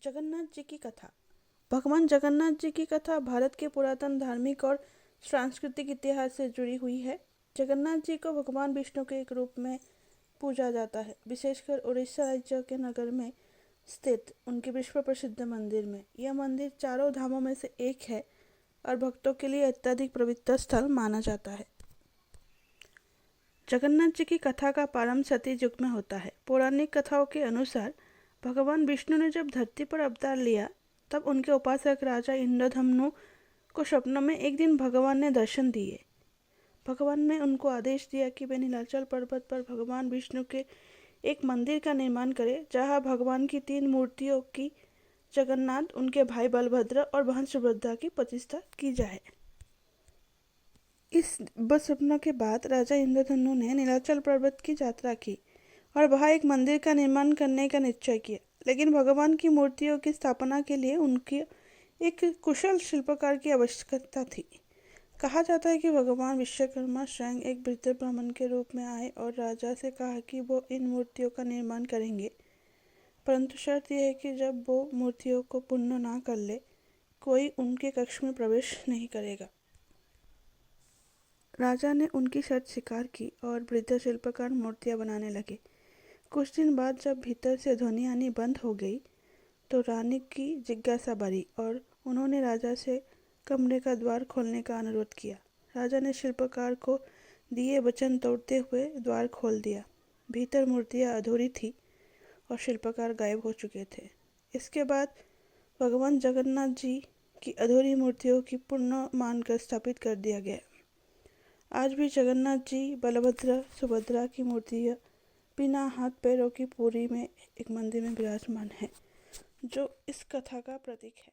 जगन्नाथ जी की कथा। भगवान जगन्नाथ जी की कथा भारत के पुरातन धार्मिक और सांस्कृतिक इतिहास से जुड़ी हुई है। जगन्नाथ जी को भगवान विष्णु के एक रूप में पूजा जाता है, विशेषकर उड़ीसा राज्य के नगर में स्थित उनके विश्व प्रसिद्ध मंदिर में। यह मंदिर चारों धामों में से एक है और भक्तों के लिए अत्यधिक पवित्र स्थल माना जाता है। जगन्नाथ जी की कथा का प्रारंभ सती युग में होता है। पौराणिक कथाओं के अनुसार भगवान विष्णु ने जब धरती पर अवतार लिया, तब उनके उपासक राजा इंद्रधमनु को सपनों में एक दिन भगवान ने दर्शन दिए। भगवान ने उनको आदेश दिया कि वे नीलाचल पर्वत पर भगवान विष्णु के एक मंदिर का निर्माण करें, जहां भगवान की 3 मूर्तियों की, जगन्नाथ, उनके भाई बलभद्र और बहन सुभद्रा की प्रतिष्ठा की जाए। इस बस सपनों के बाद राजा इंद्रधनु ने नीलाचल पर्वत की यात्रा की और वहां एक मंदिर का निर्माण करने का निश्चय किया। लेकिन भगवान की मूर्तियों की स्थापना के लिए उनकी एक कुशल शिल्पकार की आवश्यकता थी। कहा जाता है कि भगवान विश्वकर्मा स्वयं एक वृद्ध ब्राह्मण के रूप में आए और राजा से कहा कि वो इन मूर्तियों का निर्माण करेंगे, परंतु शर्त यह है कि जब वो मूर्तियों को पूर्ण ना कर ले, कोई उनके कक्ष में प्रवेश नहीं करेगा। राजा ने उनकी शर्त स्वीकार की और वृद्ध शिल्पकार मूर्तियां बनाने लगे। कुछ दिन बाद जब भीतर से ध्वनि आनी बंद हो गई, तो रानी की जिज्ञासा बढ़ी और उन्होंने राजा से कमरे का द्वार खोलने का अनुरोध किया। राजा ने शिल्पकार को दिए वचन तोड़ते हुए द्वार खोल दिया। भीतर मूर्तियां अधूरी थी और शिल्पकार गायब हो चुके थे। इसके बाद भगवान जगन्नाथ जी की अधूरी मूर्तियों की पूर्ण मानकर स्थापित कर दिया गया। आज भी जगन्नाथ जी, बलभद्र, सुभद्रा की मूर्तियां बिना हाथ पैरों की पुरी में एक मंदिर में विराजमान है, जो इस कथा का प्रतीक है।